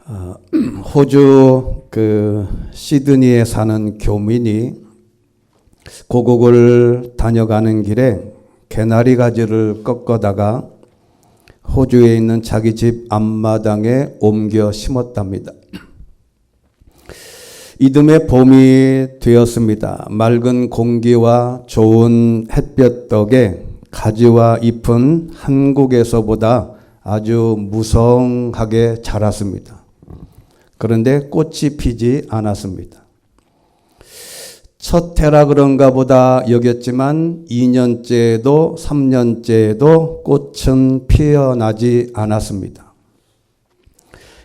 어, 호주 시드니에 사는 교민이 고국을 다녀가는 길에 개나리 가지를 꺾어다가 호주에 있는 자기 집 앞마당에 옮겨 심었답니다. 이듬해 봄이 되었습니다. 맑은 공기와 좋은 햇볕 덕에 가지와 잎은 한국에서보다 아주 무성하게 자랐습니다. 그런데 꽃이 피지 않았습니다. 첫 해라 그런가 보다 여겼지만 2년째에도 3년째에도 꽃은 피어나지 않았습니다.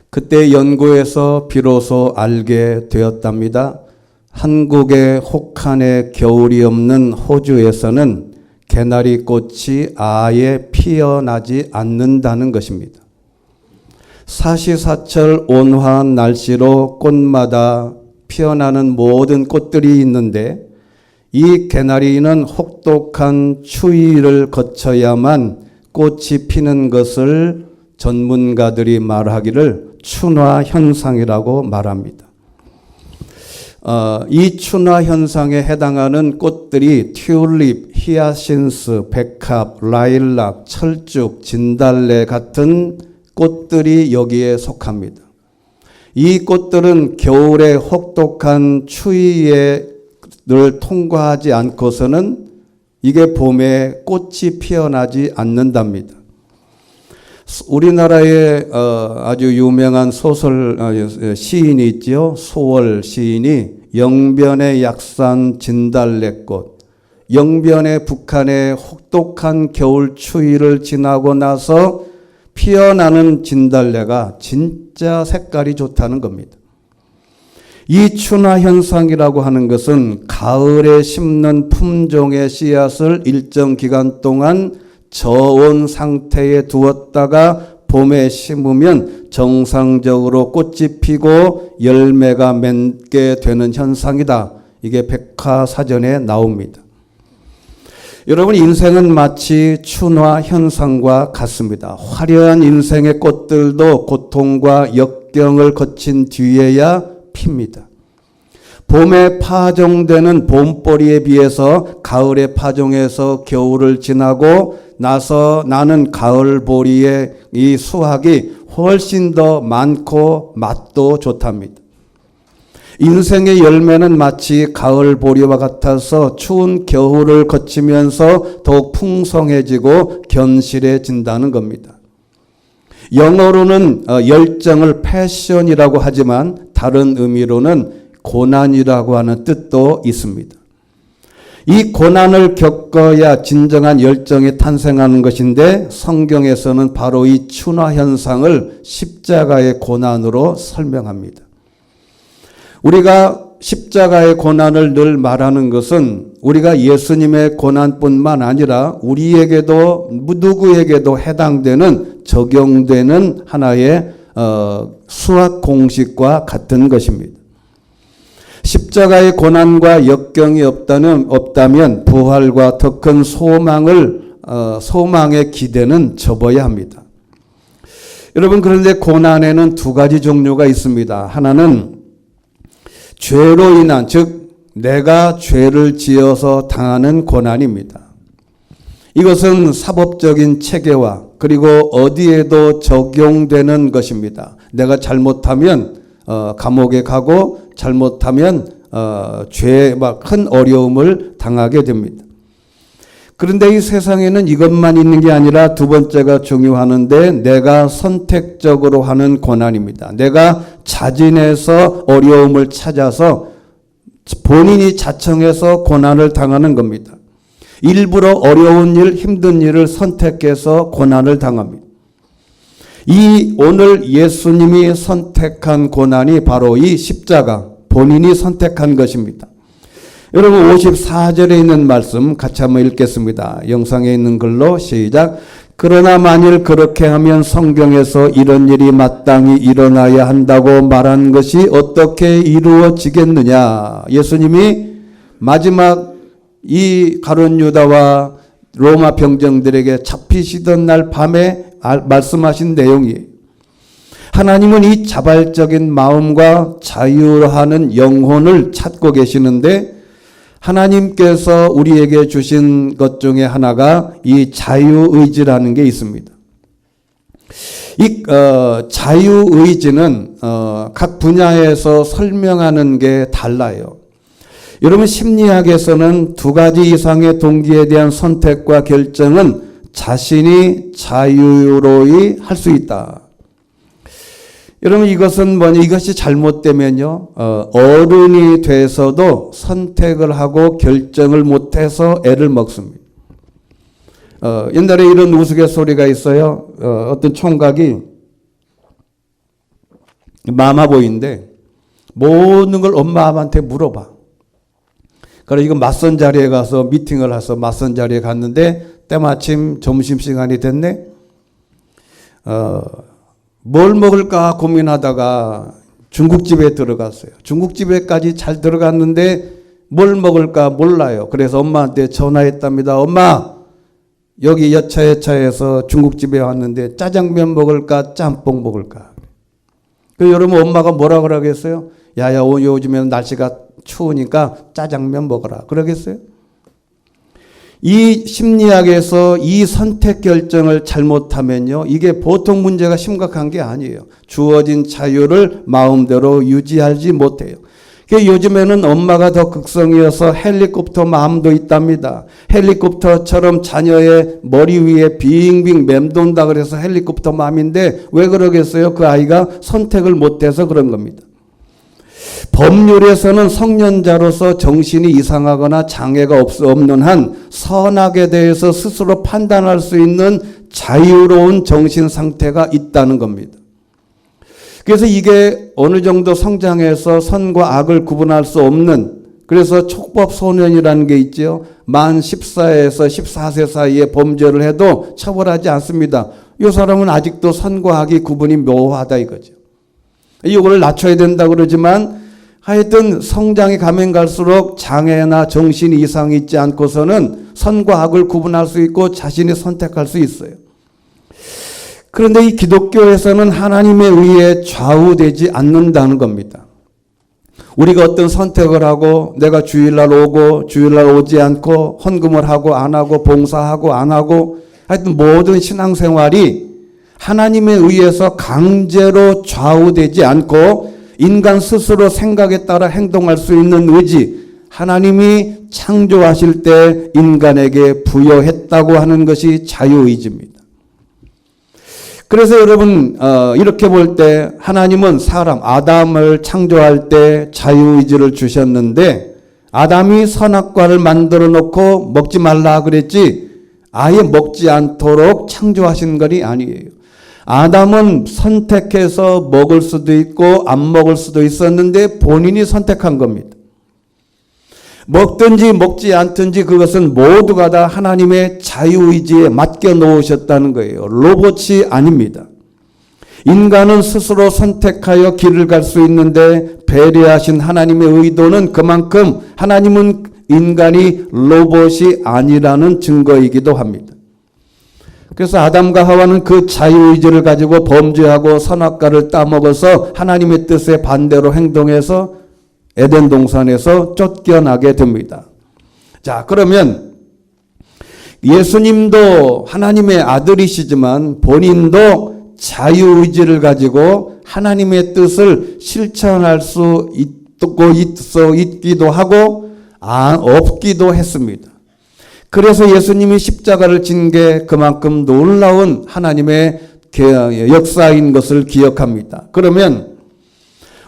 그때 연구에서 비로소 알게 되었답니다. 한국의 혹한의 겨울이 없는 호주에서는 개나리 꽃이 아예 피어나지 않는다는 것입니다. 사시사철 온화한 날씨로 꽃마다 피어나는 모든 꽃들이 있는데 이 개나리는 혹독한 추위를 거쳐야만 꽃이 피는 것을 전문가들이 말하기를 춘화 현상이라고 말합니다. 이 춘화 현상에 해당하는 꽃들이 튤립, 히아신스, 백합, 라일락, 철쭉, 진달래 같은 꽃들이 여기에 속합니다. 이 꽃들은 겨울의 혹독한 추위를 통과하지 않고서는 이게 봄에 꽃이 피어나지 않는답니다. 우리나라에 아주 유명한 시인이 있죠. 소월 시인이 영변의 약산 진달래꽃, 영변의 북한의 혹독한 겨울 추위를 지나고 나서 피어나는 진달래가 진짜 색깔이 좋다는 겁니다. 이 춘화 현상이라고 하는 것은 가을에 심는 품종의 씨앗을 일정 기간 동안 저온 상태에 두었다가 봄에 심으면 정상적으로 꽃이 피고 열매가 맺게 되는 현상이다. 이게 백화사전에 나옵니다. 여러분, 인생은 마치 춘화 현상과 같습니다. 화려한 인생의 꽃들도 고통과 역경을 거친 뒤에야 핍니다. 봄에 파종되는 봄보리에 비해서 가을에 파종해서 겨울을 지나고 나서 나는 가을보리의 이 수확이 훨씬 더 많고 맛도 좋답니다. 인생의 열매는 마치 가을보리와 같아서 추운 겨울을 거치면서 더욱 풍성해지고 견실해진다는 겁니다. 영어로는 열정을 패션이라고 하지만 다른 의미로는 고난이라고 하는 뜻도 있습니다. 이 고난을 겪어야 진정한 열정이 탄생하는 것인데 성경에서는 바로 이 춘화 현상을 십자가의 고난으로 설명합니다. 우리가 십자가의 고난을 늘 말하는 것은 우리가 예수님의 고난뿐만 아니라 우리에게도 누구에게도 해당되는 적용되는 하나의 수학 공식과 같은 것입니다. 십자가의 고난과 역경이 없다면 부활과 더 큰 소망의 기대는 접어야 합니다. 여러분, 그런데 고난에는 두 가지 종류가 있습니다. 하나는 죄로 인한, 즉 내가 죄를 지어서 당하는 고난입니다. 이것은 사법적인 체계와 그리고 어디에도 적용되는 것입니다. 내가 잘못하면 감옥에 가고 잘못하면 큰 어려움을 당하게 됩니다. 그런데 이 세상에는 이것만 있는 게 아니라 두 번째가 중요하는데 내가 선택적으로 하는 고난입니다. 내가 자진해서 어려움을 찾아서 본인이 자청해서 고난을 당하는 겁니다. 일부러 어려운 일, 힘든 일을 선택해서 고난을 당합니다. 오늘 예수님이 선택한 고난이 바로 이 십자가, 본인이 선택한 것입니다. 여러분, 54절에 있는 말씀 같이 한번 읽겠습니다. 영상에 있는 글로 시작. 그러나 만일 그렇게 하면 성경에서 이런 일이 마땅히 일어나야 한다고 말한 것이 어떻게 이루어지겠느냐. 예수님이 마지막 이 가룟 유다와 로마 병정들에게 잡히시던 날 밤에 말씀하신 내용이에요. 하나님은 이 자발적인 마음과 자유하는 영혼을 찾고 계시는데 하나님께서 우리에게 주신 것 중에 하나가 이 자유의지라는 게 있습니다. 이 자유의지는 각 분야에서 설명하는 게 달라요. 여러분 심리학에서는 두 가지 이상의 동기에 대한 선택과 결정은 자신이 자유로이 할 수 있다. 여러분 이것은 뭐냐? 이것이 잘못되면요 어른이 돼서도 선택을 하고 결정을 못해서 애를 먹습니다. 옛날에 이런 우스갯소리가 있어요. 어떤 총각이 마마보이인데 모든 걸 엄마한테 물어봐. 그래서 이거 맞선 자리에 가서 미팅을 해서 맞선 자리에 갔는데 때마침 점심시간이 됐네. 뭘 먹을까 고민하다가 중국집에 들어갔어요. 중국집에까지 잘 들어갔는데 뭘 먹을까 몰라요. 그래서 엄마한테 전화했답니다. 엄마, 여기 여차여차해서 중국집에 왔는데 짜장면 먹을까 짬뽕 먹을까. 그 여러분 엄마가 뭐라 그러겠어요? 야야 요즘에는 날씨가 추우니까 짜장면 먹어라 그러겠어요? 이 심리학에서 이 선택 결정을 잘못하면요 이게 보통 문제가 심각한 게 아니에요. 주어진 자유를 마음대로 유지하지 못해요. 요즘에는 엄마가 더 극성이어서 헬리콥터 마음도 있답니다. 헬리콥터처럼 자녀의 머리 위에 빙빙 맴돈다 그래서 헬리콥터 마음인데 왜 그러겠어요? 그 아이가 선택을 못해서 그런 겁니다. 법률에서는 성년자로서 정신이 이상하거나 장애가 없는 한 선악에 대해서 스스로 판단할 수 있는 자유로운 정신 상태가 있다는 겁니다. 그래서 이게 어느 정도 성장해서 선과 악을 구분할 수 없는, 그래서 촉법 소년이라는 게 있죠. 만 14에서 14세 사이에 범죄를 해도 처벌하지 않습니다. 이 사람은 아직도 선과 악이 구분이 묘하다 이거죠. 이걸 낮춰야 된다 그러지만 하여튼 성장이 가면 갈수록 장애나 정신 이상이 있지 않고서는 선과 악을 구분할 수 있고 자신이 선택할 수 있어요. 그런데 이 기독교에서는 하나님에 의해 좌우되지 않는다는 겁니다. 우리가 어떤 선택을 하고 내가 주일날 오고 주일날 오지 않고 헌금을 하고 안 하고 봉사하고 안 하고 하여튼 모든 신앙생활이 하나님에 의해서 강제로 좌우되지 않고 인간 스스로 생각에 따라 행동할 수 있는 의지, 하나님이 창조하실 때 인간에게 부여했다고 하는 것이 자유의지입니다. 그래서 여러분 이렇게 볼 때 하나님은 사람 아담을 창조할 때 자유의지를 주셨는데 아담이 선악과를 만들어 놓고 먹지 말라 그랬지 아예 먹지 않도록 창조하신 것이 아니에요. 아담은 선택해서 먹을 수도 있고 안 먹을 수도 있었는데 본인이 선택한 겁니다. 먹든지 먹지 않든지 그것은 모두가 다 하나님의 자유의지에 맡겨 놓으셨다는 거예요. 로봇이 아닙니다. 인간은 스스로 선택하여 길을 갈 수 있는데 배려하신 하나님의 의도는 그만큼 하나님은 인간이 로봇이 아니라는 증거이기도 합니다. 그래서 아담과 하와는 그 자유의지를 가지고 범죄하고 선악과를 따먹어서 하나님의 뜻에 반대로 행동해서 에덴 동산에서 쫓겨나게 됩니다. 자, 그러면 예수님도 하나님의 아들이시지만 본인도 자유의지를 가지고 하나님의 뜻을 실천할 수 있기도 하고 없기도 했습니다. 그래서 예수님이 십자가를 진 게 그만큼 놀라운 하나님의 역사인 것을 기억합니다. 그러면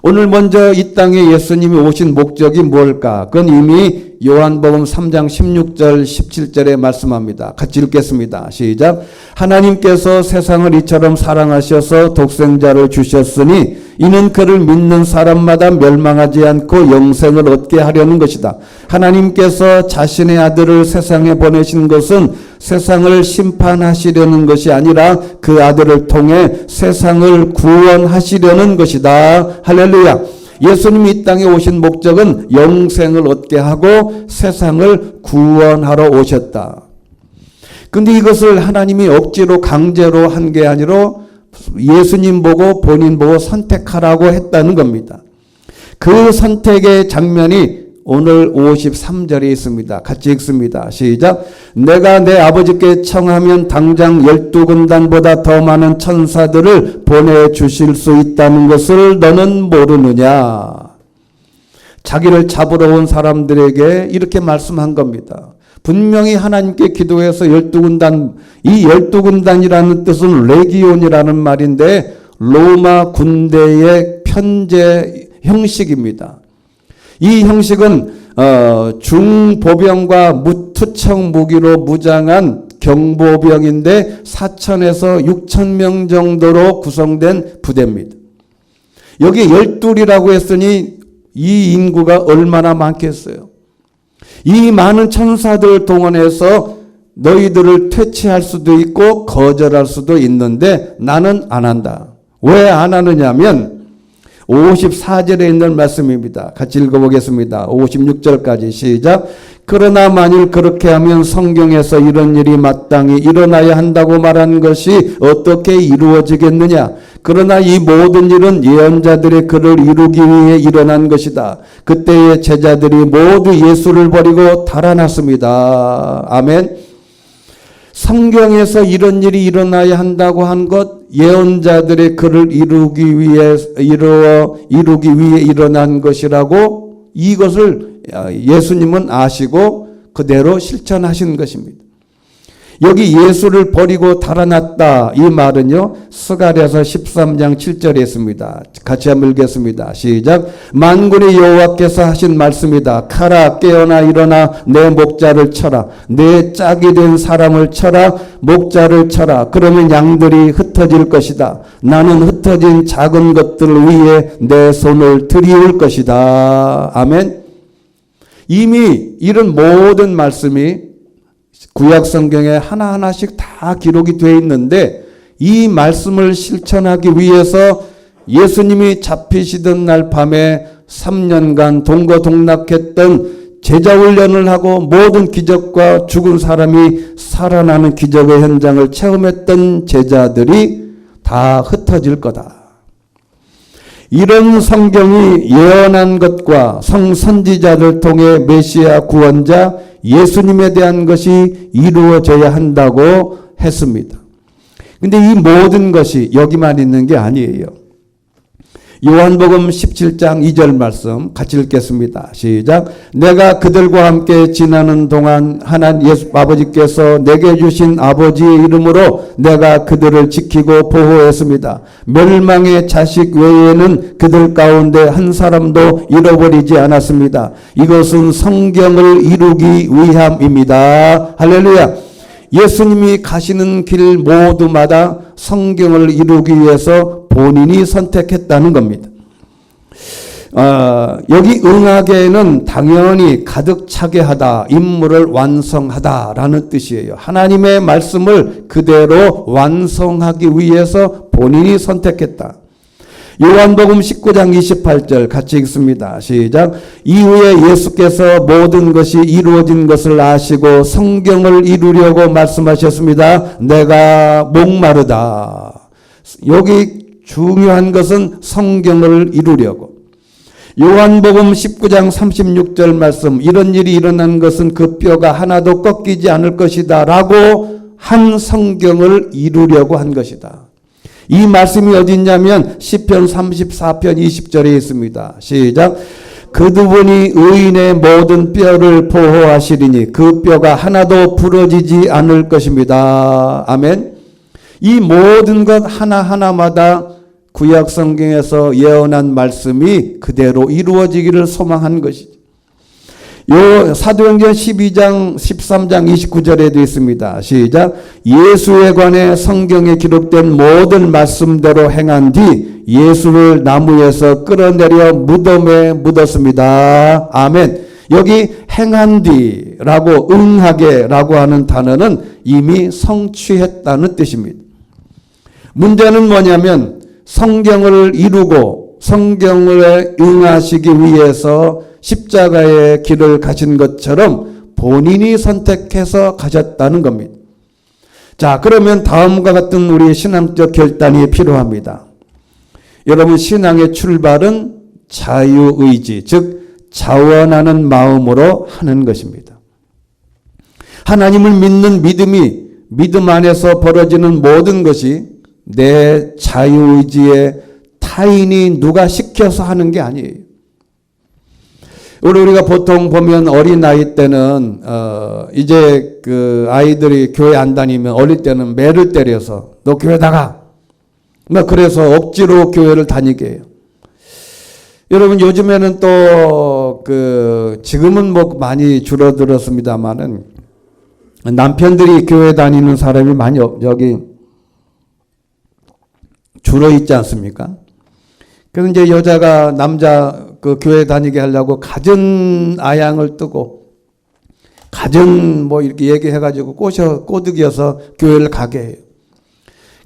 오늘 먼저 이 땅에 예수님이 오신 목적이 뭘까? 그건 이미 요한복음 3장 16절 17절에 말씀합니다. 같이 읽겠습니다. 시작. 하나님께서 세상을 이처럼 사랑하셔서 독생자를 주셨으니 이는 그를 믿는 사람마다 멸망하지 않고 영생을 얻게 하려는 것이다. 하나님께서 자신의 아들을 세상에 보내신 것은 세상을 심판하시려는 것이 아니라 그 아들을 통해 세상을 구원하시려는 것이다. 할렐루야. 예수님이 이 땅에 오신 목적은 영생을 얻게 하고 세상을 구원하러 오셨다. 근데 이것을 하나님이 억지로 강제로 한 게 아니라 예수님 보고 본인 보고 선택하라고 했다는 겁니다. 그 선택의 장면이 오늘 53절에 있습니다. 같이 읽습니다. 시작. 내가 내 아버지께 청하면 당장 12군단보다 더 많은 천사들을 보내주실 수 있다는 것을 너는 모르느냐. 자기를 잡으러 온 사람들에게 이렇게 말씀한 겁니다. 분명히 하나님께 기도해서 12군단, 이 12군단이라는 뜻은 레기온이라는 말인데 로마 군대의 편제 형식입니다. 이 형식은 중보병과 무투척 무기로 무장한 경보병인데 4,000에서 6,000명 정도로 구성된 부대입니다. 여기 12이라고 했으니 이 인구가 얼마나 많겠어요. 이 많은 천사들을 동원해서 너희들을 퇴치할 수도 있고 거절할 수도 있는데 나는 안 한다. 왜 안 하느냐면 54절에 있는 말씀입니다. 같이 읽어보겠습니다. 56절까지 시작. 그러나 만일 그렇게 하면 성경에서 이런 일이 마땅히 일어나야 한다고 말한 것이 어떻게 이루어지겠느냐. 그러나 이 모든 일은 예언자들의 글을 이루기 위해 일어난 것이다. 그때의 제자들이 모두 예수를 버리고 달아났습니다. 아멘. 성경에서 이런 일이 일어나야 한다고 한 것, 예언자들의 글을 이루기 위해 일어난 것이라고 이것을 예수님은 아시고 그대로 실천하신 것입니다. 여기 예수를 버리고 달아났다 이 말은요 스가랴서 13장 7절에 있습니다. 같이 한번 읽겠습니다. 시작. 만군의 여호와께서 하신 말씀이다. 가라 깨어나 일어나 내 목자를 쳐라. 내 짝이 된 사람을 쳐라. 목자를 쳐라. 그러면 양들이 흩어질 것이다. 나는 흩어진 작은 것들 위에 내 손을 들이울 것이다. 아멘. 이미 이런 모든 말씀이 구약 성경에 하나하나씩 다 기록이 되어 있는데 이 말씀을 실천하기 위해서 예수님이 잡히시던 날 밤에 3년간 동거동락했던 제자훈련을 하고 모든 기적과 죽은 사람이 살아나는 기적의 현장을 체험했던 제자들이 다 흩어질 거다. 이런 성경이 예언한 것과 성선지자를 통해 메시아 구원자 예수님에 대한 것이 이루어져야 한다고 했습니다. 근데 이 모든 것이 여기만 있는 게 아니에요. 요한복음 17장 2절 말씀 같이 읽겠습니다. 시작. 내가 그들과 함께 지나는 동안 하나님 예수 아버지께서 내게 주신 아버지의 이름으로 내가 그들을 지키고 보호했습니다. 멸망의 자식 외에는 그들 가운데 한 사람도 잃어버리지 않았습니다. 이것은 성경을 이루기 위함입니다. 할렐루야. 예수님이 가시는 길 모두마다 성경을 이루기 위해서 본인이 선택했다는 겁니다. 여기 응하게는 당연히 가득 차게 하다, 임무를 완성하다라는 뜻이에요. 하나님의 말씀을 그대로 완성하기 위해서 본인이 선택했다. 요한복음 19장 28절 같이 읽습니다. 시작. 이후에 예수께서 모든 것이 이루어진 것을 아시고 성경을 이루려고 말씀하셨습니다. 내가 목마르다. 여기 중요한 것은 성경을 이루려고. 요한복음 19장 36절 말씀. 이런 일이 일어난 것은 그 뼈가 하나도 꺾이지 않을 것이다 라고 한 성경을 이루려고 한 것이다. 이 말씀이 어디 있냐면 시편 34편 20절에 있습니다. 시작. 그분이 의인의 모든 뼈를 보호하시리니 그 뼈가 하나도 부러지지 않을 것입니다. 아멘. 이 모든 것 하나하나마다 구약 성경에서 예언한 말씀이 그대로 이루어지기를 소망한 것이죠. 요 사도행전 12장 13장 29절에도 있습니다. 시작. 예수에 관해 성경에 기록된 모든 말씀대로 행한 뒤 예수를 나무에서 끌어내려 무덤에 묻었습니다. 아멘. 여기 행한 뒤라고 응하게라고 하는 단어는 이미 성취했다는 뜻입니다. 문제는 뭐냐면 성경을 이루고 성경을 응하시기 위해서 십자가의 길을 가신 것처럼 본인이 선택해서 가셨다는 겁니다. 자, 그러면 다음과 같은 우리의 신앙적 결단이 필요합니다. 여러분, 신앙의 출발은 자유의지, 즉 자원하는 마음으로 하는 것입니다. 하나님을 믿는 믿음이 믿음 안에서 벌어지는 모든 것이 내 자유의지에 타인이 누가 시켜서 하는 게 아니에요. 우리가 보통 보면 어린 나이 때는 이제 그 아이들이 교회 안 다니면 어릴 때는 매를 때려서 너 교회 나가. 막 그래서 억지로 교회를 다니게 해요. 여러분, 요즘에는 또 지금은 뭐 많이 줄어들었습니다만은 남편들이 교회 다니는 사람이 많이 여기 줄어 있지 않습니까? 그래서 이제 여자가 남자 그 교회 다니게 하려고 가전 아양을 뜨고 가전 뭐 이렇게 얘기해가지고 꼬드겨서 교회를 가게 해요.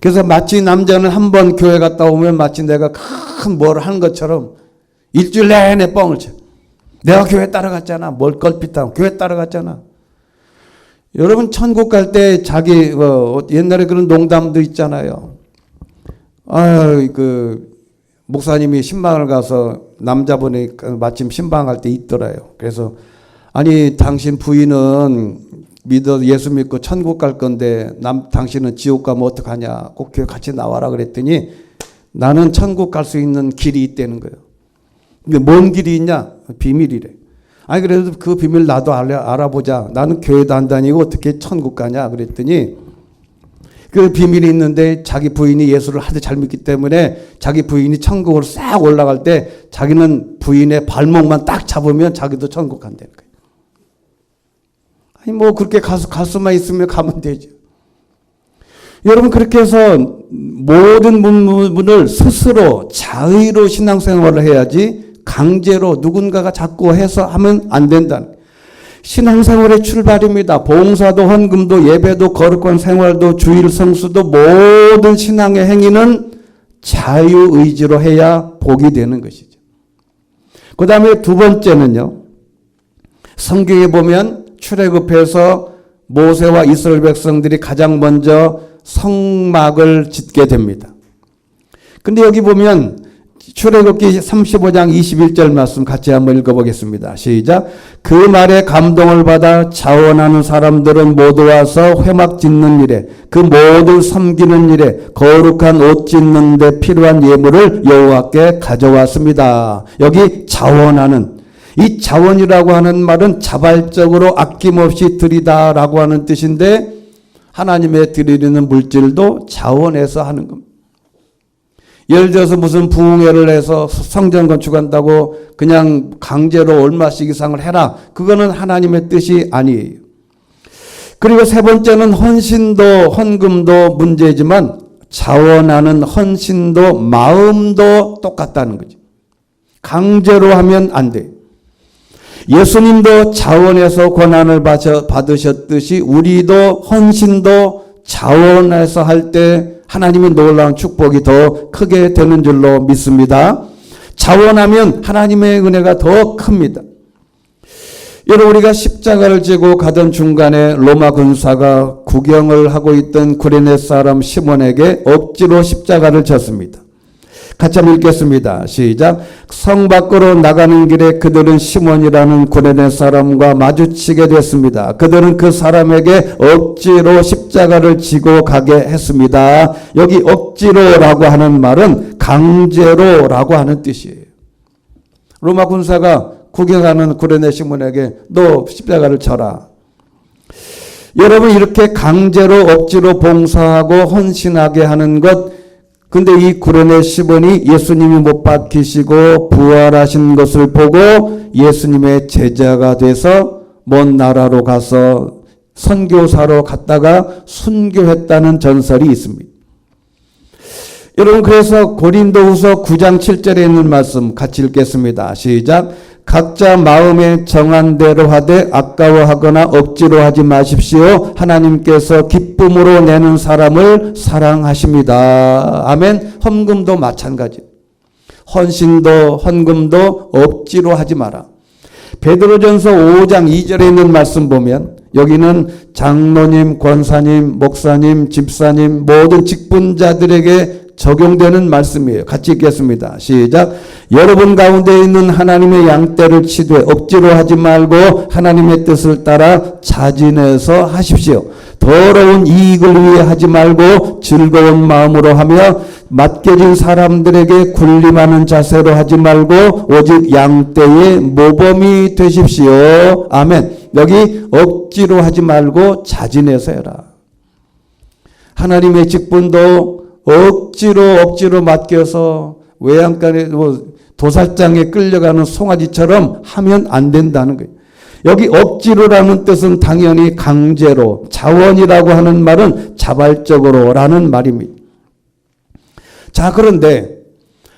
그래서 마치 남자는 한 번 교회 갔다 오면 마치 내가 큰 뭘 한 것처럼 일주일 내내 뻥을 쳐. 내가 교회 따라갔잖아. 뭘 걸핏하고 교회 따라갔잖아. 여러분, 천국 갈 때 자기 옛날에 그런 농담도 있잖아요. 목사님이 신방을 가서 남자분이 마침 신방할 때 있더래요. 그래서 아니, 당신 부인은 예수 믿고 천국 갈 건데 당신은 지옥 가면 어떡하냐. 꼭 교회 같이 나와라 그랬더니 나는 천국 갈 수 있는 길이 있다는 거예요. 근데 뭔 길이 있냐? 비밀이래. 아니, 그래도 그 비밀 나도 알아보자. 나는 교회도 안 다니고 어떻게 천국 가냐 그랬더니 그 비밀이 있는데 자기 부인이 예수를 하도 잘 믿기 때문에 자기 부인이 천국으로 싹 올라갈 때 자기는 부인의 발목만 딱 잡으면 자기도 천국 간다는 거예요. 아니, 뭐 그렇게 갈 수만 있으면 가면 되죠. 여러분, 그렇게 해서 모든 부분을 스스로 자의로 신앙생활을 해야지 강제로 누군가가 자꾸 해서 하면 안 된다는 거예요. 신앙생활의 출발입니다. 봉사도 헌금도 예배도 거룩한 생활도 주일 성수도 모든 신앙의 행위는 자유의지로 해야 복이 되는 것이죠. 그 다음에 두 번째는요. 성경에 보면 출애굽해서 모세와 이스라엘 백성들이 가장 먼저 성막을 짓게 됩니다. 근데 여기 보면 출애굽기 35장 21절 말씀 같이 한번 읽어보겠습니다. 시작. 그 말에 감동을 받아 자원하는 사람들은 모두 와서 회막 짓는 일에 그 모든 섬기는 일에 거룩한 옷 짓는 데 필요한 예물을 여호와께 가져왔습니다. 여기 자원하는, 이 자원이라고 하는 말은 자발적으로 아낌없이 드리다라고 하는 뜻인데 하나님의 드리는 물질도 자원해서 하는 겁니다. 예를 들어서 무슨 부흥회를 해서 성전 건축한다고 그냥 강제로 얼마씩 이상을 해라. 그거는 하나님의 뜻이 아니에요. 그리고 세 번째는 헌신도 헌금도 문제지만 자원하는 헌신도 마음도 똑같다는 거죠. 강제로 하면 안 돼요. 예수님도 자원해서 고난을 받으셨듯이 우리도 헌신도 자원해서 할 때 하나님의 놀라운 축복이 더 크게 되는 줄로 믿습니다. 자원하면 하나님의 은혜가 더 큽니다. 여러분, 우리가 십자가를 지고 가던 중간에 로마 군사가 구경을 하고 있던 구레네 사람 시몬에게 억지로 십자가를 졌습니다. 같이 한번 읽겠습니다. 시작. 성 밖으로 나가는 길에 그들은 시몬이라는 구레네 사람과 마주치게 됐습니다. 그들은 그 사람에게 억지로 십자가를 지고 가게 했습니다. 여기 억지로라고 하는 말은 강제로라고 하는 뜻이에요. 로마 군사가 구경하는 구레네 시몬에게 너 십자가를 져라. 여러분, 이렇게 강제로 억지로 봉사하고 헌신하게 하는 것, 근데 이 구레네 시몬이 예수님이 못 박히시고 부활하신 것을 보고 예수님의 제자가 돼서 먼 나라로 가서 선교사로 갔다가 순교했다는 전설이 있습니다. 여러분, 그래서 고린도후서 9장 7절에 있는 말씀 같이 읽겠습니다. 시작. 각자 마음에 정한 대로 하되 아까워하거나 억지로 하지 마십시오. 하나님께서 기쁨으로 내는 사람을 사랑하십니다. 아멘. 헌금도 마찬가지. 헌신도 헌금도 억지로 하지 마라. 베드로전서 5장 2절에 있는 말씀 보면 여기는 장로님, 권사님, 목사님, 집사님 모든 직분자들에게 적용되는 말씀이에요. 같이 읽겠습니다. 시작. 여러분 가운데 있는 하나님의 양떼를 치되 억지로 하지 말고 하나님의 뜻을 따라 자진해서 하십시오. 더러운 이익을 위해 하지 말고 즐거운 마음으로 하며 맡겨진 사람들에게 군림하는 자세로 하지 말고 오직 양떼의 모범이 되십시오. 아멘. 여기 억지로 하지 말고 자진해서 해라. 하나님의 직분도 억지로 맡겨서 외양간에 도살장에 끌려가는 송아지처럼 하면 안 된다는 거예요. 여기 억지로라는 뜻은 당연히 강제로, 자원이라고 하는 말은 자발적으로라는 말입니다. 자, 그런데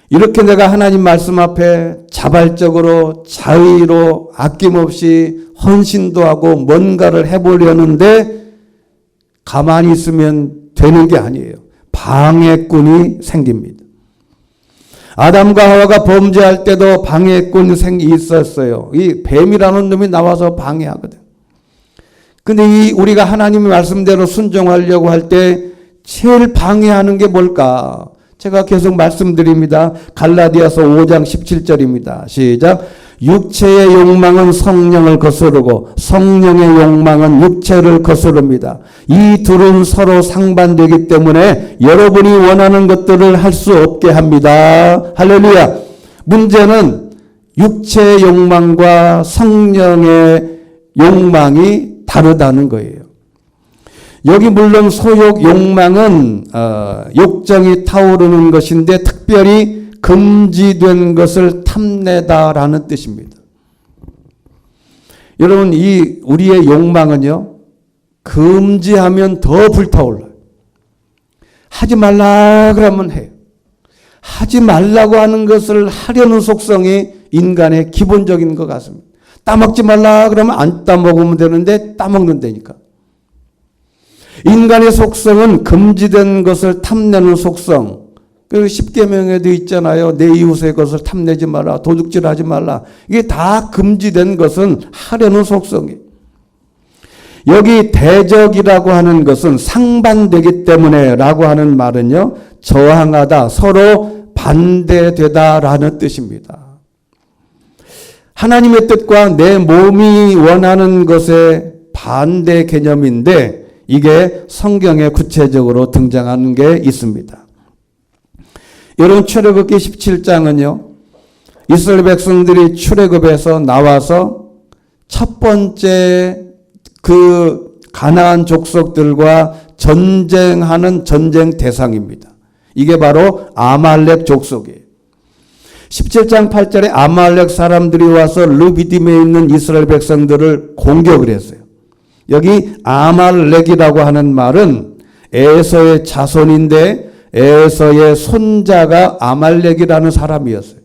이렇게 내가 하나님 말씀 앞에 자발적으로, 자의로, 아낌없이 헌신도 하고 뭔가를 해보려는데 가만히 있으면 되는 게 아니에요. 방해꾼이 생깁니다. 아담과 하와가 범죄할 때도 방해꾼이 있었어요. 이 뱀이라는 놈이 나와서 방해하거든. 근데 우리가 하나님의 말씀대로 순종하려고 할 때 제일 방해하는 게 뭘까? 제가 계속 말씀드립니다. 갈라디아서 5장 17절입니다. 시작. 육체의 욕망은 성령을 거스르고 성령의 욕망은 육체를 거스릅니다. 이 둘은 서로 상반되기 때문에 여러분이 원하는 것들을 할 수 없게 합니다. 할렐루야. 문제는 육체의 욕망과 성령의 욕망이 다르다는 거예요. 여기 물론 소욕 욕망은 욕정이 타오르는 것인데 특별히 금지된 것을 탐내다라는 뜻입니다. 여러분, 우리의 욕망은요, 금지하면 더 불타올라요. 하지 말라 그러면 해요. 하지 말라고 하는 것을 하려는 속성이 인간의 기본적인 것 같습니다. 따먹지 말라 그러면 안 따먹으면 되는데 따먹는다니까. 인간의 속성은 금지된 것을 탐내는 속성. 그 십계명에도 있잖아요. 내 이웃의 것을 탐내지 마라. 도둑질하지 말라. 이게 다 금지된 것은 하려는 속성이에요. 여기 대적이라고 하는 것은 상반되기 때문에 라고 하는 말은요, 저항하다, 서로 반대되다라는 뜻입니다. 하나님의 뜻과 내 몸이 원하는 것의 반대 개념인데 이게 성경에 구체적으로 등장하는 게 있습니다. 여러분, 출애굽기 17장은요. 이스라엘 백성들이 출애굽에서 나와서 첫 번째 그 가나안 족속들과 전쟁하는 전쟁 대상입니다. 이게 바로 아말렉 족속이에요. 17장 8절에 아말렉 사람들이 와서 르비딤에 있는 이스라엘 백성들을 공격을 했어요. 여기 아말렉이라고 하는 말은 에서의 자손인데 에서의 손자가 아말렉이라는 사람이었어요.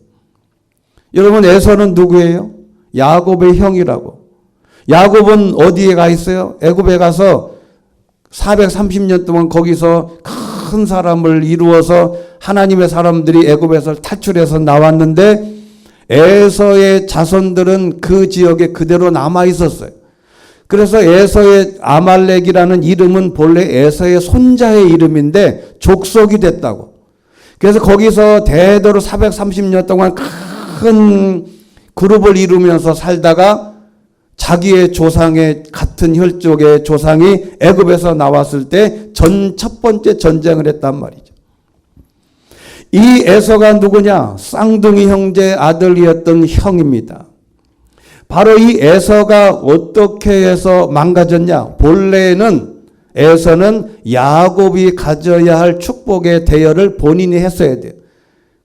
여러분, 에서는 누구예요? 야곱의 형이라고. 야곱은 어디에 가 있어요? 애굽에 가서 430년 동안 거기서 큰 사람을 이루어서 하나님의 사람들이 애굽에서 탈출해서 나왔는데 에서의 자손들은 그 지역에 그대로 남아 있었어요. 그래서 에서의 아말렉이라는 이름은 본래 에서의 손자의 이름인데 족속이 됐다고. 그래서 거기서 대대로 430년 동안 큰 그룹을 이루면서 살다가 자기의 조상의 같은 혈족의 조상이 애굽에서 나왔을 때 첫 번째 전쟁을 했단 말이죠. 이 에서가 누구냐? 쌍둥이 형제 아들이었던 형입니다. 바로 이 에서가 어떻게 해서 망가졌냐? 본래는 에서는 야곱이 가져야 할 축복의 대여를 본인이 했어야 돼요.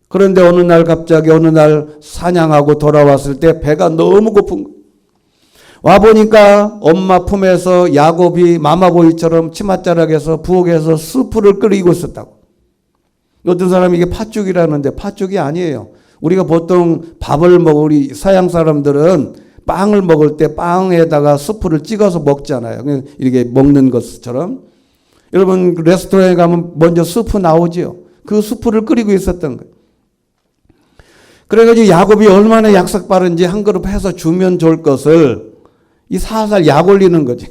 그런데 어느 날 갑자기 어느 날 사냥하고 돌아왔을 때 배가 너무 고픈 거예요. 와보니까 엄마 품에서 야곱이 마마보이처럼 치맛자락에서 부엌에서 스프를 끓이고 있었다고. 어떤 사람이 이게 팥죽이라는데 팥죽이 아니에요. 우리가 보통 밥을 먹어 우리 서양 사람들은 빵을 먹을 때 빵에다가 스프를 찍어서 먹잖아요. 이렇게 먹는 것처럼. 여러분 레스토랑에 가면 먼저 스프 나오지요. 그 스프를 끓이고 있었던 거예요. 그래가지고 야곱이 얼마나 약삭 빠른지 한 그릇 해서 주면 좋을 것을 이 살살 약 올리는 거지.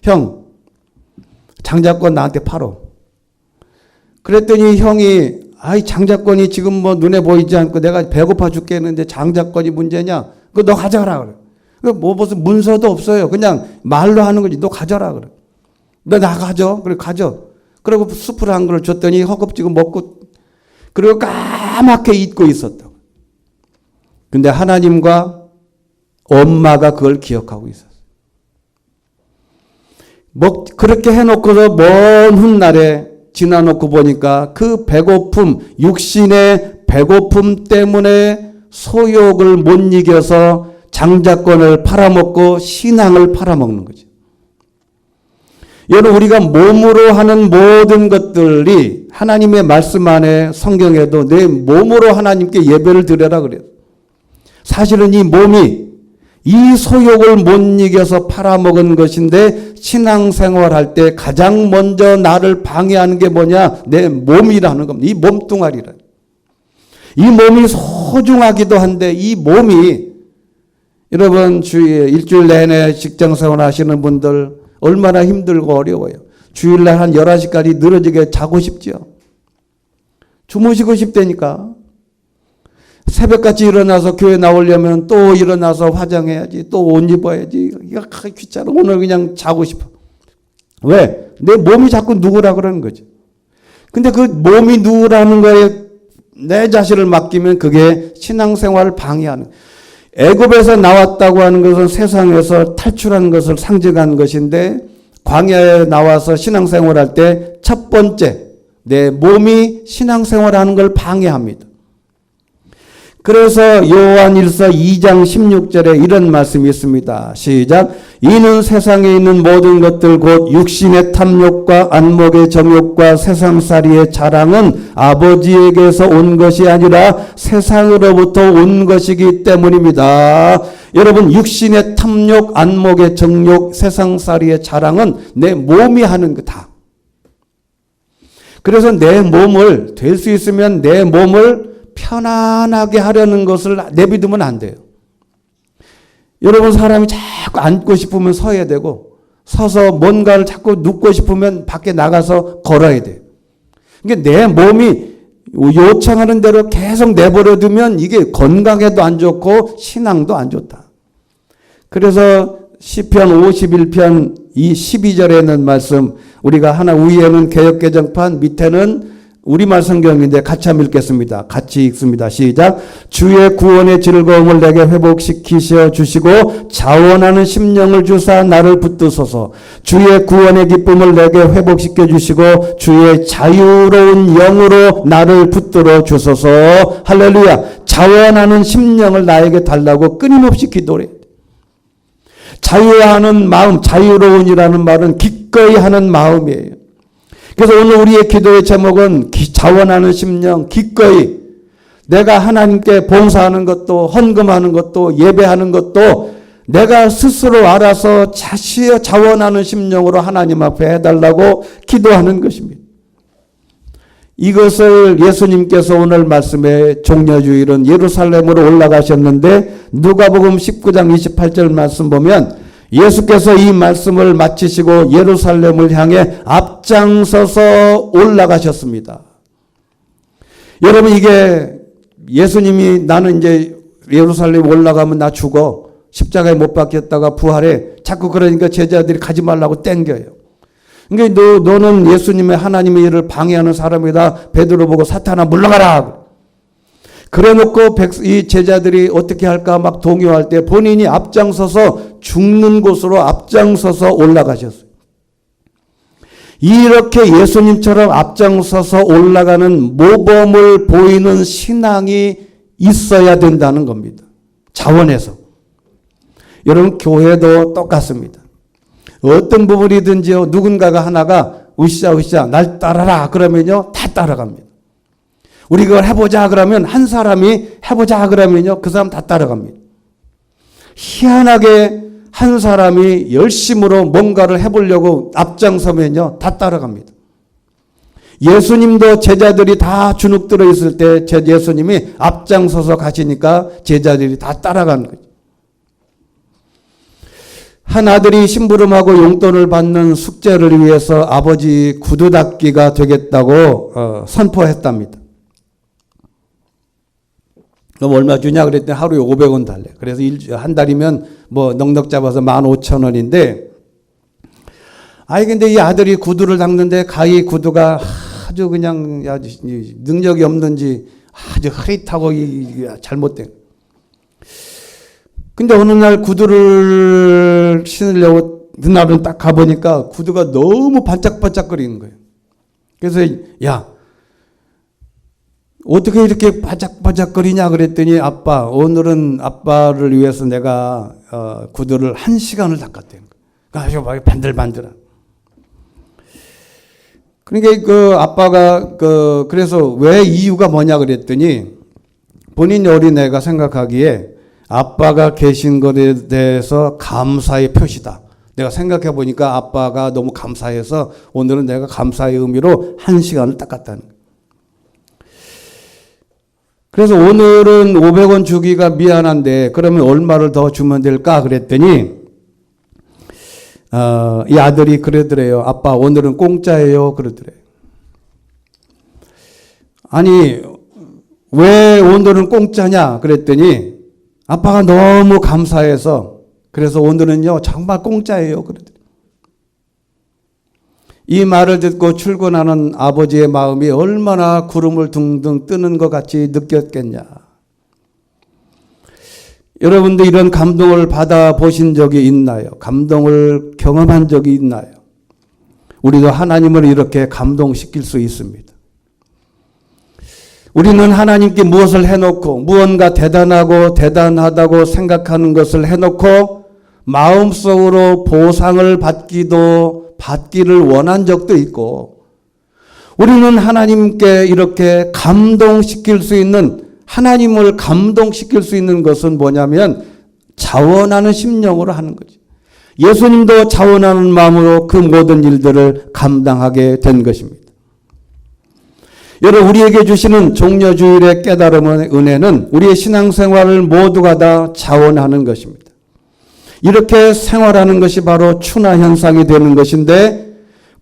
형, 장자권 나한테 팔어. 그랬더니 형이 아이 장자권이 지금 뭐 눈에 보이지 않고 내가 배고파 죽겠는데 장자권이 문제냐? 그거 너 가져가라 그래. 뭐 무슨 문서도 없어요. 그냥 말로 하는 거지. 너 가져라 그래. 너 나 가져. 그래 가져. 그리고 수프를 한 그릇 줬더니 허겁지겁 먹고 그리고 까맣게 잊고 있었다고. 근데 하나님과 엄마가 그걸 기억하고 있었어요. 그렇게 해놓고서 먼 훗날에 지나놓고 보니까 그 배고픔, 육신의 배고픔 때문에 소욕을 못 이겨서 장자권을 팔아먹고 신앙을 팔아먹는 거죠. 여러분, 우리가 몸으로 하는 모든 것들이 하나님의 말씀 안에 성경에도 내 몸으로 하나님께 예배를 드려라 그래요. 사실은 이 몸이 이 소욕을 못 이겨서 팔아먹은 것인데 신앙생활할 때 가장 먼저 나를 방해하는 게 뭐냐? 내 몸이라는 겁니다. 이 몸뚱아리라. 이 몸이 소중하기도 한데 이 몸이 여러분 주일 일주일 내내 직장생활 하시는 분들 얼마나 힘들고 어려워요. 주일날 한 11시까지 늘어지게 자고 싶죠. 주무시고 싶다니까. 새벽같이 일어나서 교회 나오려면 또 일어나서 화장해야지. 또 옷 입어야지. 이거 귀찮아. 오늘 그냥 자고 싶어. 왜? 내 몸이 자꾸 누구라 그러는 거죠. 근데 그 몸이 누구라는 거에 내 자신을 맡기면 그게 신앙생활을 방해하는 거예요. 애굽에서 나왔다고 하는 것은 세상에서 탈출하는 것을 상징하는 것인데 광야에 나와서 신앙생활할 때 첫 번째 내 몸이 신앙생활하는 걸 방해합니다. 그래서 요한일서 2장 16절에 이런 말씀이 있습니다. 시작. 이는 세상에 있는 모든 것들 곧 육신의 탐욕과 안목의 정욕과 세상살이의 자랑은 아버지에게서 온 것이 아니라 세상으로부터 온 것이기 때문입니다. 여러분, 육신의 탐욕, 안목의 정욕, 세상살이의 자랑은 내 몸이 하는 거다. 그래서 내 몸을 될 수 있으면 내 몸을 편안하게 하려는 것을 내비두면 안 돼요. 여러분, 사람이 자꾸 앉고 싶으면 서야 되고 서서 뭔가를 자꾸 눕고 싶으면 밖에 나가서 걸어야 돼요. 그러니까 내 몸이 요청하는 대로 계속 내버려 두면 이게 건강에도 안 좋고 신앙도 안 좋다. 그래서 시편 51편 이 12절에 있는 말씀, 우리가 하나 위에는 개역개정판, 밑에는 우리말 성경인데 같이 한번 읽겠습니다. 같이 읽습니다. 시작. 주의 구원의 즐거움을 내게 회복시키셔 주시고 자원하는 심령을 주사 나를 붙드소서. 주의 구원의 기쁨을 내게 회복시켜 주시고 주의 자유로운 영으로 나를 붙들어 주소서. 할렐루야. 자원하는 심령을 나에게 달라고 끊임없이 기도를 해요. 자유하는 마음, 자유로운이라는 말은 기꺼이 하는 마음이에요. 그래서 오늘 우리의 기도의 제목은 자원하는 심령, 기꺼이 내가 하나님께 봉사하는 것도 헌금하는 것도 예배하는 것도 내가 스스로 알아서 자원하는 심령으로 하나님 앞에 해달라고 기도하는 것입니다. 이것을 예수님께서 오늘 말씀에 종려주일은 예루살렘으로 올라가셨는데 누가복음 19장 28절 말씀 보면 예수께서 이 말씀을 마치시고 예루살렘을 향해 앞장서서 올라가셨습니다. 여러분, 이게 예수님이 나는 이제 예루살렘 올라가면 나 죽어. 십자가에 못 박혔다가 부활해. 자꾸 그러니까 제자들이 가지 말라고 땡겨요. 그러니까 너는 예수님의 하나님의 일을 방해하는 사람이다. 베드로 보고 사탄아 물러가라. 그래놓고 이 제자들이 어떻게 할까 막 동요할 때 본인이 앞장서서 죽는 곳으로 앞장서서 올라가셨어요. 이렇게 예수님처럼 앞장서서 올라가는 모범을 보이는 신앙이 있어야 된다는 겁니다. 자원해서. 여러분, 교회도 똑같습니다. 어떤 부분이든지요, 누군가가 하나가 으쌰으쌰 날 따라라 그러면요 다 따라갑니다. 우리 그걸 해보자 그러면 한 사람이 해보자 그러면요 그 사람 다 따라갑니다. 희한하게 한 사람이 열심으로 뭔가를 해보려고 앞장서면요 다 따라갑니다. 예수님도 제자들이 다 주눅 들어 있을 때 예수님이 앞장서서 가시니까 제자들이 다 따라가는 거죠. 한 아들이 심부름하고 용돈을 받는 숙제를 위해서 아버지 구두 닦기가 되겠다고 선포했답니다. 그럼 얼마 주냐 그랬더니 하루에 500원 달래. 그래서 한 달이면 뭐 넉넉 잡아서 15,000원인데, 근데 이 아들이 구두를 닦는데 가히 구두가 아주 그냥 능력이 없는지 아주 흐릿하고 잘못된. 근데 어느 날 구두를 신으려고 그날은 딱 가보니까 구두가 너무 반짝반짝거리는 거예요. 그래서 야, 어떻게 이렇게 바짝바짝거리냐 그랬더니 아빠, 오늘은 아빠를 위해서 내가 구두를 1시간을 닦았대요. 아주 반들반들한. 그러니까 그 아빠가 그래서 왜 이유가 뭐냐 그랬더니 본인 어린애가 생각하기에 아빠가 계신 것에 대해서 감사의 표시다. 내가 생각해 보니까 아빠가 너무 감사해서 오늘은 내가 감사의 의미로 1시간을 닦았다는 거예요. 그래서 오늘은 500원 주기가 미안한데 그러면 얼마를 더 주면 될까 그랬더니 이 아들이 그러더래요. 아빠 오늘은 공짜예요 그러더래요. 아니 왜 오늘은 공짜냐 그랬더니 아빠가 너무 감사해서 그래서 오늘은요 정말 공짜예요 그러더래요. 이 말을 듣고 출근하는 아버지의 마음이 얼마나 구름을 둥둥 뜨는 것 같이 느꼈겠냐. 여러분들 이런 감동을 받아보신 적이 있나요? 감동을 경험한 적이 있나요? 우리도 하나님을 이렇게 감동시킬 수 있습니다. 우리는 하나님께 무엇을 해놓고 무언가 대단하고 대단하다고 생각하는 것을 해놓고 마음속으로 보상을 받기를 원한 적도 있고 우리는 하나님께 이렇게 감동시킬 수 있는 하나님을 감동시킬 수 있는 것은 뭐냐면 자원하는 심령으로 하는 거지. 예수님도 자원하는 마음으로 그 모든 일들을 감당하게 된 것입니다. 여러분 우리에게 주시는 종려주일의 깨달음의 은혜는 우리의 신앙생활을 모두가 다 자원하는 것입니다. 이렇게 생활하는 것이 바로 추나현상이 되는 것인데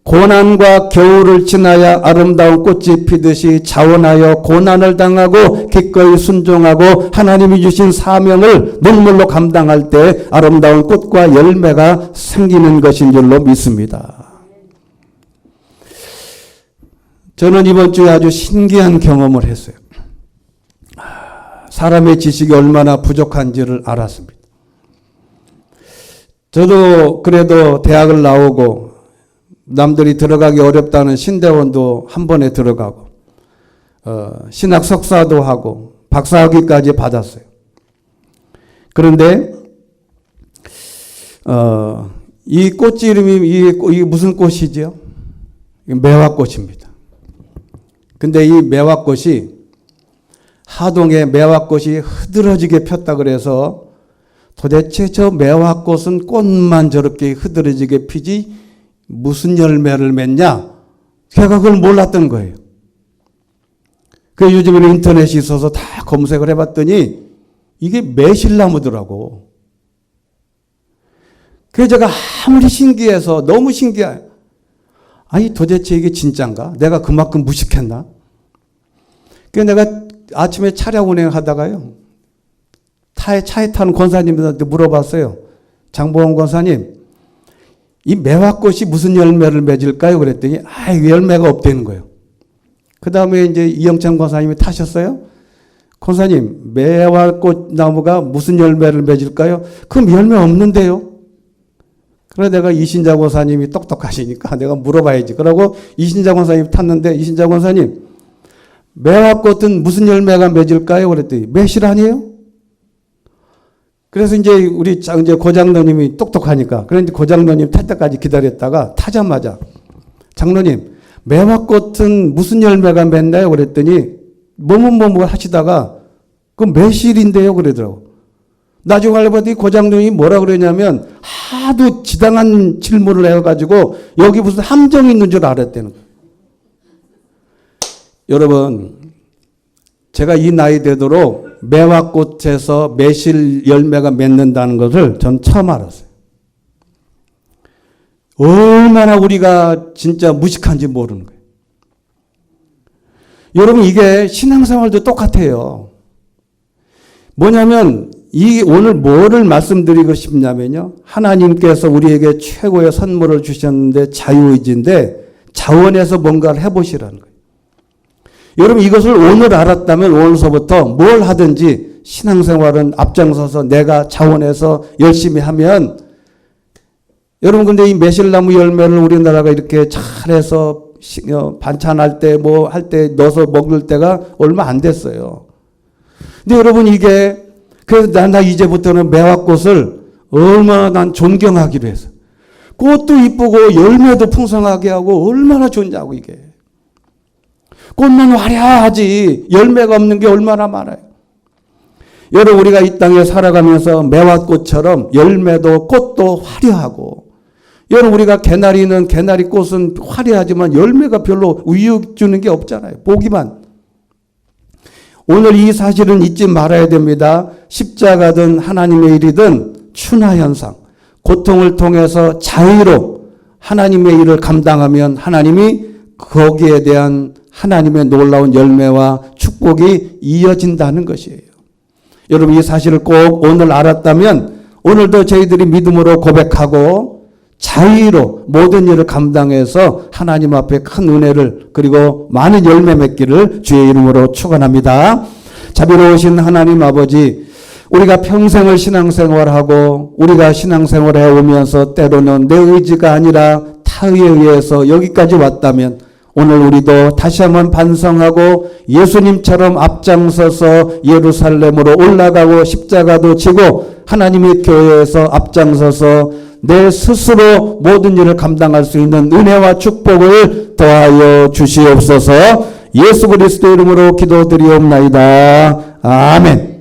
고난과 겨울을 지나야 아름다운 꽃이 피듯이 자원하여 고난을 당하고 기꺼이 순종하고 하나님이 주신 사명을 눈물로 감당할 때 아름다운 꽃과 열매가 생기는 것인 줄로 믿습니다. 저는 이번 주에 아주 신기한 경험을 했어요. 사람의 지식이 얼마나 부족한지를 알았습니다. 저도 그래도 대학을 나오고 남들이 들어가기 어렵다는 신대원도 한 번에 들어가고 신학 석사도 하고 박사학위까지 받았어요. 그런데 이 꽃 이름이 이게 무슨 꽃이죠? 매화꽃입니다. 근데 이 매화꽃이 하동에 매화꽃이 흐드러지게 폈다 그래서 도대체 저 매화꽃은 꽃만 저렇게 흐드러지게 피지 무슨 열매를 맺냐? 제가 그걸 몰랐던 거예요. 그 요즘에는 인터넷이 있어서 다 검색을 해봤더니 이게 매실나무더라고. 그래서 제가 아무리 신기해서 너무 신기해. 아니 도대체 이게 진짠가? 내가 그만큼 무식했나? 그래서 내가 아침에 차량 운행하다가요. 차에 타는 권사님들한테 물어봤어요. 장보원 권사님, 이 매화꽃이 무슨 열매를 맺을까요? 그랬더니 열매가 없다는 거예요. 그 다음에 이제 이영찬 권사님이 타셨어요. 권사님, 매화꽃 나무가 무슨 열매를 맺을까요? 그럼 열매 없는데요. 그래서 내가 이신자 권사님이 똑똑하시니까 내가 물어봐야지. 그러고 이신자 권사님 탔는데 이신자 권사님, 매화꽃은 무슨 열매가 맺을까요? 그랬더니 매실 아니에요? 그래서 이제 우리 이제 고장로님이 똑똑하니까 그런데 고장로님 탈 때까지 기다렸다가 타자마자 장로님 매화꽃은 무슨 열매가 맺나요? 그랬더니 뭐뭐 하시다가 그 매실인데요 그러더라고. 나중에 알고 봤더니 고장로님이 뭐라 그러냐면 하도 지당한 질문을 해가지고 여기 무슨 함정이 있는 줄 알았다는 거예요. 여러분 제가 이 나이 되도록 매화꽃에서 매실 열매가 맺는다는 것을 전 처음 알았어요. 얼마나 우리가 진짜 무식한지 모르는 거예요. 여러분, 이게 신앙생활도 똑같아요. 뭐냐면 오늘 뭐를 말씀드리고 싶냐면요. 하나님께서 우리에게 최고의 선물을 주셨는데 자유의지인데 자원해서 뭔가를 해보시라는 거예요. 여러분, 이것을 오늘 알았다면 오늘서부터 뭘 하든지 신앙생활은 앞장서서 내가 자원해서 열심히 하면, 여러분 근데 이 매실나무 열매를 우리나라가 이렇게 잘해서 반찬할 때 뭐 할 때 넣어서 먹을 때가 얼마 안 됐어요. 근데 여러분 이게 그래서 나 이제부터는 매화꽃을 얼마나 난 존경하기로 해서 꽃도 이쁘고 열매도 풍성하게 하고 얼마나 좋냐고. 이게 꽃만 화려하지 열매가 없는 게 얼마나 많아요. 여러분 우리가 이 땅에 살아가면서 매화꽃처럼 열매도 꽃도 화려하고, 여러분 우리가 개나리는 개나리 꽃은 화려하지만 열매가 별로 우유 주는 게 없잖아요. 보기만. 오늘 이 사실은 잊지 말아야 됩니다. 십자가든 하나님의 일이든 춘화현상, 고통을 통해서 자유로 하나님의 일을 감당하면 하나님이 거기에 대한 하나님의 놀라운 열매와 축복이 이어진다는 것이에요. 여러분 이 사실을 꼭 오늘 알았다면 오늘도 저희들이 믿음으로 고백하고 자유로 모든 일을 감당해서 하나님 앞에 큰 은혜를 그리고 많은 열매 맺기를 주의 이름으로 축원합니다. 자비로우신 하나님 아버지, 우리가 평생을 신앙생활하고 우리가 신앙생활을 해오면서 때로는 내 의지가 아니라 타의에 의해서 여기까지 왔다면 오늘 우리도 다시 한번 반성하고 예수님처럼 앞장서서 예루살렘으로 올라가고 십자가도 지고 하나님의 교회에서 앞장서서 내 스스로 모든 일을 감당할 수 있는 은혜와 축복을 더하여 주시옵소서. 예수 그리스도 이름으로 기도드리옵나이다. 아멘.